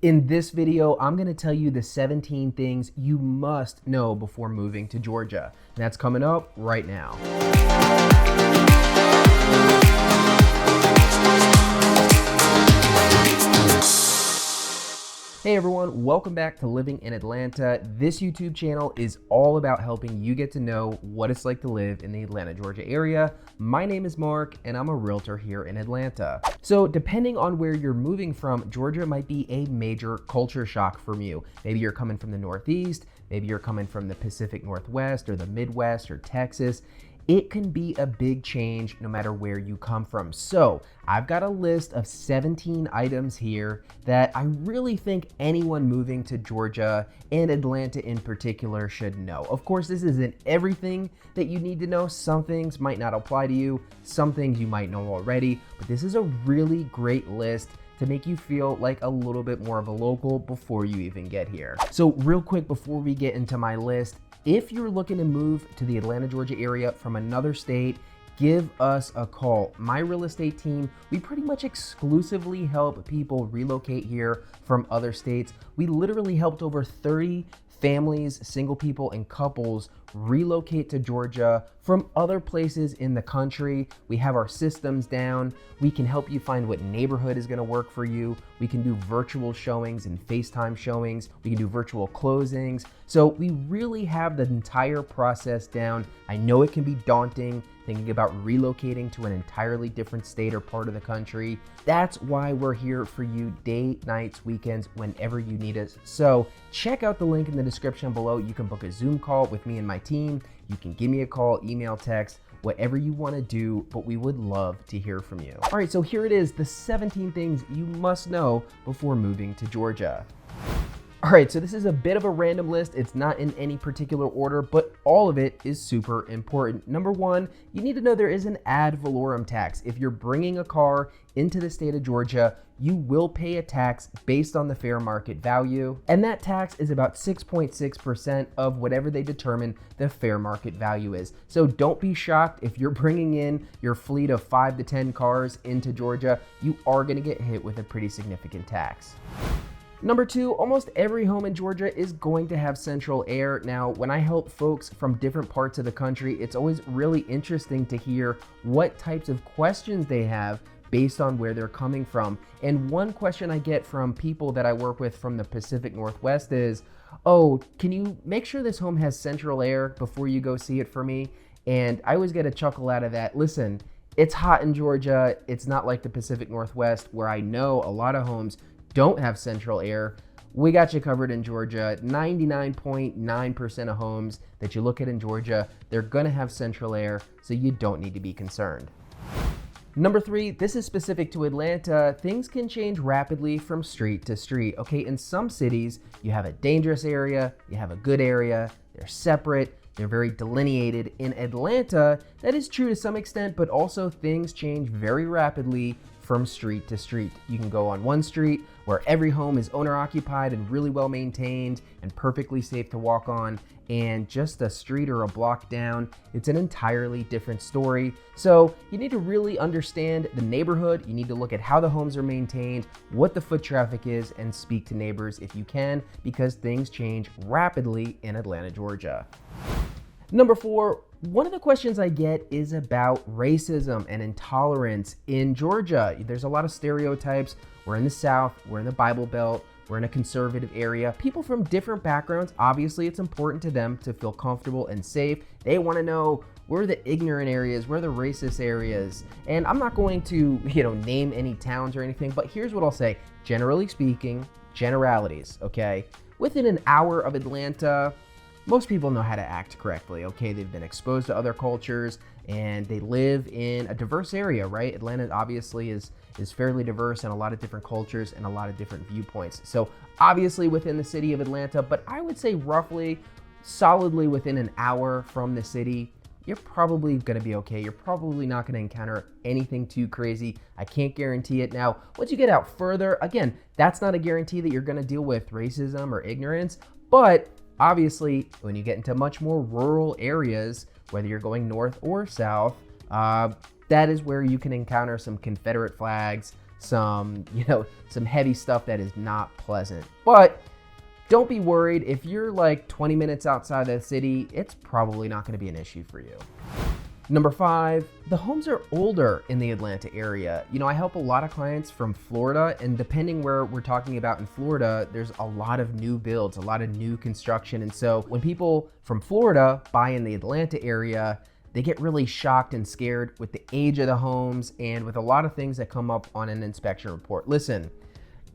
In this video, I'm going to tell you the 17 things you must know before moving to Georgia. And that's coming up right now. Hey everyone, welcome back to Living in Atlanta. This YouTube channel is all about helping you get to know what it's like to live in the Atlanta, Georgia area. My name is Mark and I'm a realtor here in Atlanta. So depending on where you're moving from, Georgia might be a major culture shock from you. Maybe you're coming from the Northeast, maybe you're coming from the Pacific Northwest or the Midwest or Texas. It can be a big change no matter where you come from. So I've got a list of 17 items here that I really think anyone moving to Georgia and Atlanta in particular should know. Of course, this isn't everything that you need to know. Some things might not apply to you. Some things you might know already, but this is a really great list to make you feel like a little bit more of a local before you even get here. So real quick before we get into my list, if you're looking to move to the Atlanta, Georgia area from another state, give us a call. My real estate team, we pretty much exclusively help people relocate here from other states. We literally helped over 30 families, single people, and couples relocate to Georgia from other places in the country. We have our systems down. We can help you find what neighborhood is going to work for you. We can do virtual showings and FaceTime showings. We can do virtual closings. So we really have the entire process down. I know it can be daunting thinking about relocating to an entirely different state or part of the country. That's why we're here for you day, nights, weekends, whenever you need us. So check out the link in the description below. You can book a Zoom call with me and my team. You can give me a call, email, text, whatever you want to do, but we would love to hear from you. All right, so here it is, the 17 things you must know before moving to Georgia. All right, so this is a bit of a random list. It's not in any particular order, but all of it is super important. Number one, you need to know there is an ad valorem tax. If you're bringing a car into the state of Georgia, you will pay a tax based on the fair market value. And that tax is about 6.6% of whatever they determine the fair market value is. So don't be shocked if you're bringing in your fleet of 5 to 10 cars into Georgia, you are gonna get hit with a pretty significant tax. Number two, almost every home in Georgia is going to have central air. Now, when I help folks from different parts of the country, it's always really interesting to hear what types of questions they have based on where they're coming from. And one question I get from people that I work with from the Pacific Northwest is, oh, can you make sure this home has central air before you go see it for me? And I always get a chuckle out of that. Listen, it's hot in Georgia. It's not like the Pacific Northwest where I know a lot of homes don't have central air. We got you covered in Georgia. 99.9% of homes that you look at in Georgia, they're gonna have central air, so you don't need to be concerned. Number three, this is specific to Atlanta. Things can change rapidly from street to street. Okay, in some cities, you have a dangerous area, you have a good area, they're separate, they're very delineated. In Atlanta, that is true to some extent, but also things change very rapidly from street to street. You can go on one street where every home is owner occupied and really well maintained and perfectly safe to walk on, and just a street or a block down, it's an entirely different story. So you need to really understand the neighborhood. You need to look at how the homes are maintained, what the foot traffic is, and speak to neighbors if you can, because things change rapidly in Atlanta, Georgia. Number four, one of the questions I get is about racism and intolerance in Georgia. There's a lot of stereotypes. We're in the South, we're in the Bible Belt, we're in a conservative area. People from different backgrounds, obviously it's important to them to feel comfortable and safe. They want to know where are the ignorant areas, where are the racist areas. And I'm not going to, name any towns or anything, but here's what I'll say. Generally speaking, generalities, okay? Within an hour of Atlanta, most people know how to act correctly, okay? They've been exposed to other cultures and they live in a diverse area, right? Atlanta obviously is fairly diverse in a lot of different cultures and a lot of different viewpoints. So obviously within the city of Atlanta, but I would say roughly, solidly within an hour from the city, you're probably gonna be okay. You're probably not gonna encounter anything too crazy. I can't guarantee it. Now, once you get out further, again, that's not a guarantee that you're gonna deal with racism or ignorance, but obviously, when you get into much more rural areas, whether you're going north or south, that is where you can encounter some Confederate flags, some, some heavy stuff that is not pleasant. But don't be worried. If you're like 20 minutes outside the city, it's probably not going to be an issue for you. Number 5, the homes are older in the Atlanta area. I help a lot of clients from Florida, and depending where we're talking about in Florida, there's a lot of new builds, a lot of new construction. And so when people from Florida buy in the Atlanta area, they get really shocked and scared with the age of the homes and with a lot of things that come up on an inspection report. Listen,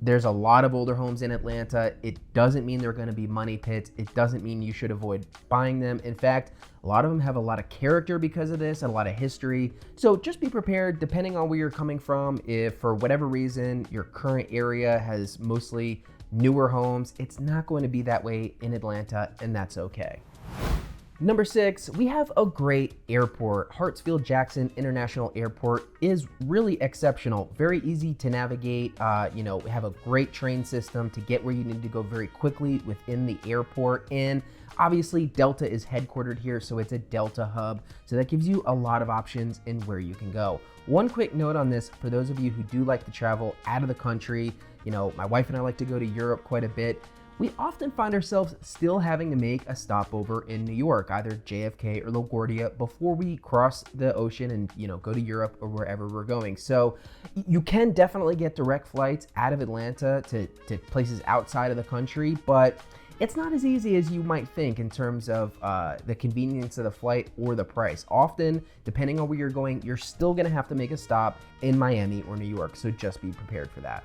there's a lot of older homes in Atlanta. It doesn't mean they're going to be money pits. It doesn't mean you should avoid buying them. In fact, a lot of them have a lot of character because of this and a lot of history. So just be prepared depending on where you're coming from. If for whatever reason your current area has mostly newer homes, it's not going to be that way in Atlanta, and that's okay. Number 6, we have a great airport. Hartsfield-Jackson International Airport is really exceptional, very easy to navigate. We have a great train system to get where you need to go very quickly within the airport. And obviously Delta is headquartered here, so it's a Delta hub. So that gives you a lot of options in where you can go. One quick note on this, for those of you who do like to travel out of the country, my wife and I like to go to Europe quite a bit. We often find ourselves still having to make a stopover in New York, either JFK or LaGuardia, before we cross the ocean and go to Europe or wherever we're going. So you can definitely get direct flights out of Atlanta to places outside of the country, but it's not as easy as you might think in terms of the convenience of the flight or the price. Often, depending on where you're going, you're still gonna have to make a stop in Miami or New York, so just be prepared for that.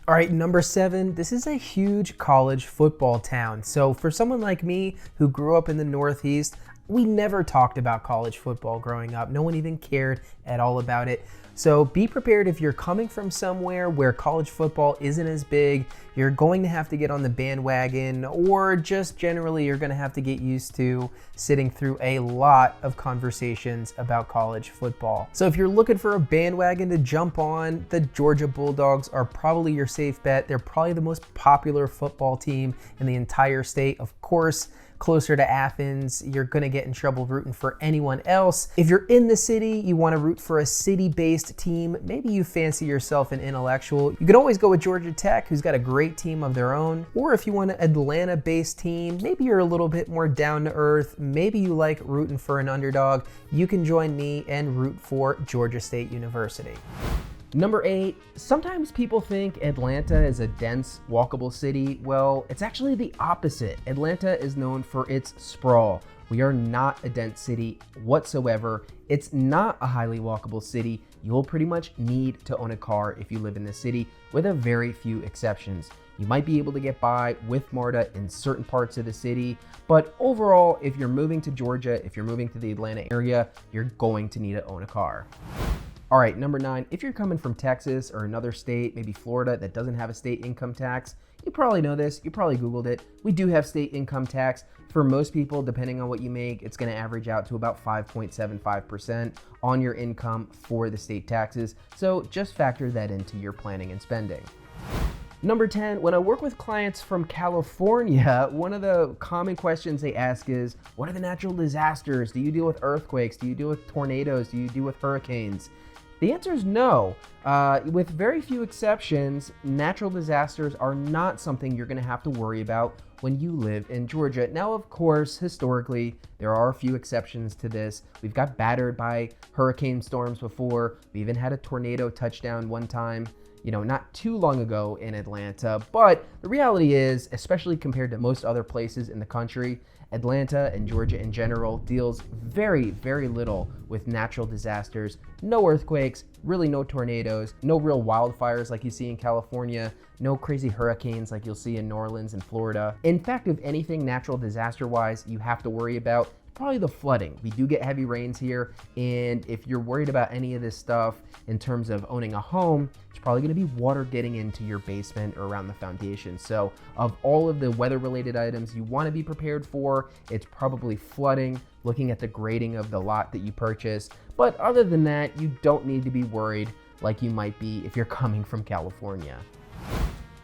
All right, number 7, this is a huge college football town. So for someone like me who grew up in the Northeast, we never talked about college football growing up. No one even cared at all about it. So be prepared if you're coming from somewhere where college football isn't as big, you're going to have to get on the bandwagon, or just generally you're going to have to get used to sitting through a lot of conversations about college football. So if you're looking for a bandwagon to jump on, the Georgia Bulldogs are probably your safe bet. They're probably the most popular football team in the entire state. Of course, closer to Athens, you're gonna get in trouble rooting for anyone else. If you're in the city, you wanna root for a city-based team, maybe you fancy yourself an intellectual, you can always go with Georgia Tech, who's got a great team of their own. Or if you want an Atlanta-based team, maybe you're a little bit more down to earth, maybe you like rooting for an underdog, you can join me and root for Georgia State University. Number 8, sometimes people think Atlanta is a dense, walkable city. Well, it's actually the opposite. Atlanta is known for its sprawl. We are not a dense city whatsoever. It's not a highly walkable city. You'll pretty much need to own a car if you live in the city, with a very few exceptions. You might be able to get by with MARTA in certain parts of the city, but overall, if you're moving to Georgia, if you're moving to the Atlanta area, you're going to need to own a car. All right, number 9, if you're coming from Texas or another state, maybe Florida, that doesn't have a state income tax, you probably know this, you probably Googled it. We do have state income tax. For most people, depending on what you make, it's gonna average out to about 5.75% on your income for the state taxes. So just factor that into your planning and spending. Number 10, when I work with clients from California, one of the common questions they ask is, what are the natural disasters? Do you deal with earthquakes? Do you deal with tornadoes? Do you deal with hurricanes? The answer is no. With very few exceptions, natural disasters are not something you're gonna have to worry about when you live in Georgia. Now, of course, historically, there are a few exceptions to this. We've got battered by hurricane storms before. We even had a tornado touchdown one time, not too long ago in Atlanta. But the reality is, especially compared to most other places in the country, Atlanta and Georgia in general deals very, very little with natural disasters. No earthquakes, really no tornadoes, no real wildfires like you see in California, no crazy hurricanes like you'll see in New Orleans and Florida. In fact, if anything natural disaster-wise you have to worry about, probably the flooding. We do get heavy rains here, and if you're worried about any of this stuff in terms of owning a home, it's probably gonna be water getting into your basement or around the foundation. So of all of the weather-related items you wanna be prepared for, it's probably flooding, looking at the grading of the lot that you purchase. But other than that, you don't need to be worried like you might be if you're coming from California.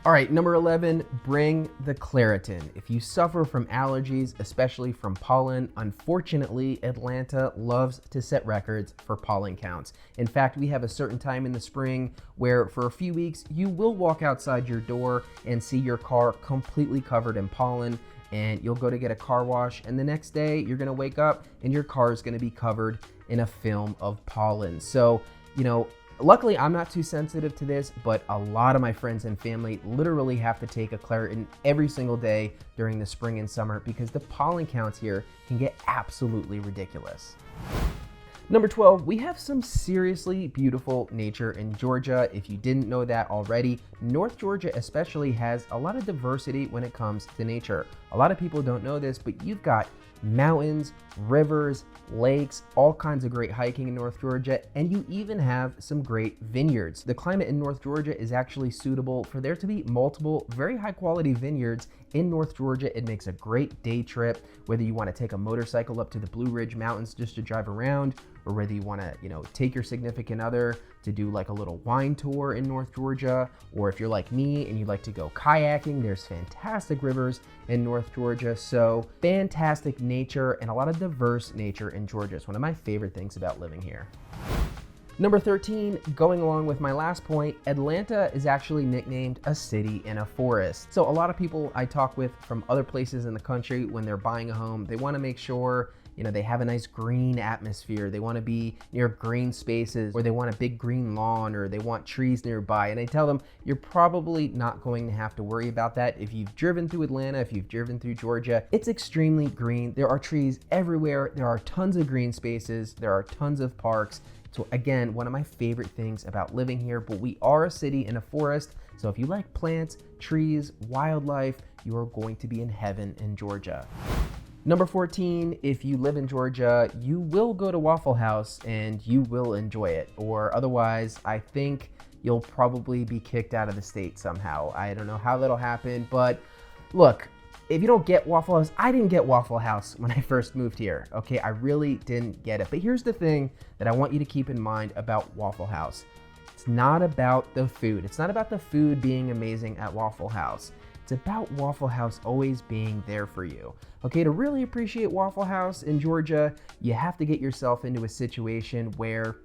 All right, number 11, bring the Claritin. If you suffer from allergies, especially from pollen, unfortunately, Atlanta loves to set records for pollen counts. In fact, we have a certain time in the spring where for a few weeks, you will walk outside your door and see your car completely covered in pollen, and you'll go to get a car wash, and the next day you're gonna wake up and your car is gonna be covered in a film of pollen. So, luckily, I'm not too sensitive to this, but a lot of my friends and family literally have to take a Claritin every single day during the spring and summer because the pollen counts here can get absolutely ridiculous. Number 12, we have some seriously beautiful nature in Georgia. If you didn't know that already, North Georgia especially has a lot of diversity when it comes to nature. A lot of people don't know this, but you've got mountains, rivers, lakes, all kinds of great hiking in North Georgia, and you even have some great vineyards. The climate in North Georgia is actually suitable for there to be multiple very high quality vineyards in North Georgia. It makes a great day trip, whether you want to take a motorcycle up to the Blue Ridge Mountains just to drive around, or whether you want to, take your significant other to do like a little wine tour in North Georgia, or if you're like me and you'd like to go kayaking, there's fantastic rivers in North Georgia. So fantastic nature and a lot of diverse nature in Georgia. It's one of my favorite things about living here. Number 13, going along with my last point, Atlanta is actually nicknamed a city in a forest. So a lot of people I talk with from other places in the country, when they're buying a home, they want to make sure they have a nice green atmosphere. They want to be near green spaces, or they want a big green lawn, or they want trees nearby. And I tell them, you're probably not going to have to worry about that. If you've driven through Atlanta, if you've driven through Georgia, it's extremely green. There are trees everywhere. There are tons of green spaces. There are tons of parks. So again, one of my favorite things about living here, but we are a city in a forest. So if you like plants, trees, wildlife, you are going to be in heaven in Georgia. Number 14, if you live in Georgia, you will go to Waffle House and you will enjoy it. Or otherwise, I think you'll probably be kicked out of the state somehow. I don't know how that'll happen, but look, if you don't get Waffle House, I didn't get Waffle House when I first moved here, okay? I really didn't get it. But here's the thing that I want you to keep in mind about Waffle House. It's not about the food. It's not about the food being amazing at Waffle House. It's about Waffle House always being there for you. Okay, to really appreciate Waffle House in Georgia, you have to get yourself into a situation where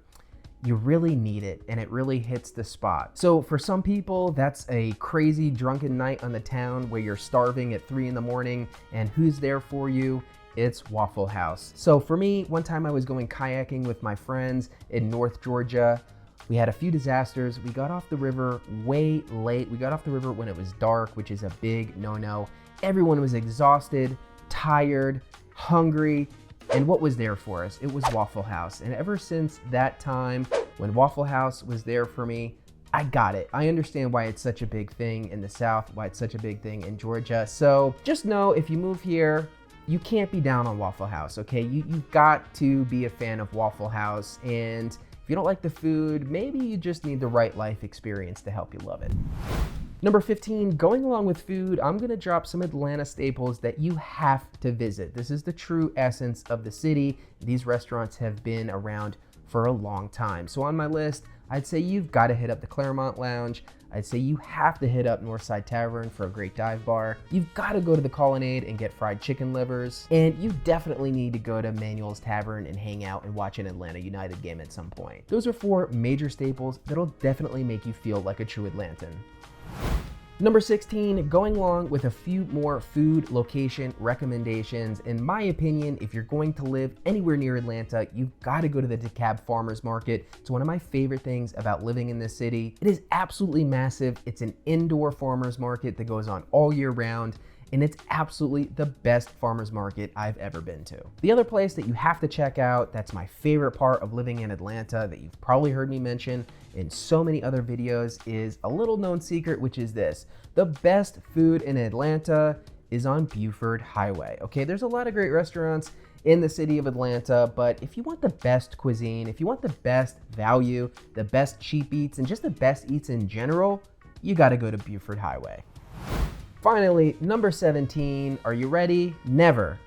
you really need it and it really hits the spot. So for some people, that's a crazy drunken night on the town where you're starving at 3 in the morning, and who's there for you? It's Waffle House. So for me, one time I was going kayaking with my friends in North Georgia. We had a few disasters. We got off the river way late. We got off the river when it was dark, which is a big no-no. Everyone was exhausted, tired, hungry, and what was there for us? It was Waffle House. And ever since that time, when Waffle House was there for me, I got it. I understand why it's such a big thing in the South, why it's such a big thing in Georgia. So just know, if you move here, you can't be down on Waffle House, okay? You've got to be a fan of Waffle House, and if you don't like the food, maybe you just need the right life experience to help you love it. Number 15, going along with food, I'm gonna drop some Atlanta staples that you have to visit. This is the true essence of the city. These restaurants have been around for a long time. So on my list, I'd say you've gotta hit up the Claremont Lounge. I'd say you have to hit up Northside Tavern for a great dive bar. You've gotta go to the Colonnade and get fried chicken livers. And you definitely need to go to Manuel's Tavern and hang out and watch an Atlanta United game at some point. Those are 4 major staples that'll definitely make you feel like a true Atlantan. Number 16, going along with a few more food location recommendations. In my opinion, if you're going to live anywhere near Atlanta, you've got to go to the DeKalb Farmers Market. It's one of my favorite things about living in this city. It is absolutely massive. It's an indoor farmers market that goes on all year round, and it's absolutely the best farmers market I've ever been to. The other place that you have to check out, that's my favorite part of living in Atlanta, that you've probably heard me mention in so many other videos, is a little known secret, which is this: the best food in Atlanta is on Buford Highway. Okay, there's a lot of great restaurants in the city of Atlanta, but if you want the best cuisine, if you want the best value, the best cheap eats, and just the best eats in general, you gotta go to Buford Highway. Finally, number 17, are you ready? Never,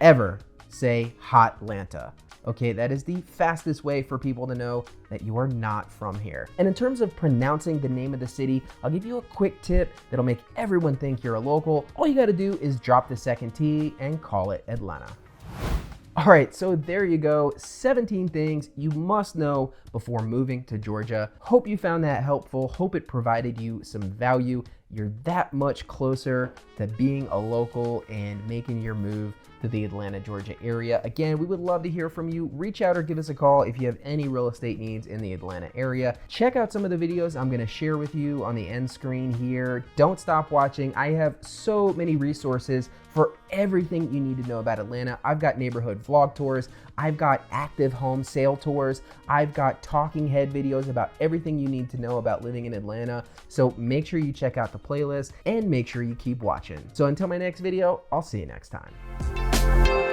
ever say Hot Atlanta. Okay, that is the fastest way for people to know that you are not from here. And in terms of pronouncing the name of the city, I'll give you a quick tip that'll make everyone think you're a local. All you gotta do is drop the second T and call it Atlanta. All right, so there you go, 17 things you must know before moving to Georgia. Hope you found that helpful. Hope it provided you some value. You're that much closer to being a local and making your move to the Atlanta, Georgia area. Again, we would love to hear from you. Reach out or give us a call if you have any real estate needs in the Atlanta area. Check out some of the videos I'm gonna share with you on the end screen here. Don't stop watching. I have so many resources for everything you need to know about Atlanta. I've got neighborhood vlog tours. I've got active home sale tours. I've got talking head videos about everything you need to know about living in Atlanta. So make sure you check out the playlist and make sure you keep watching. So until my next video, I'll see you next time.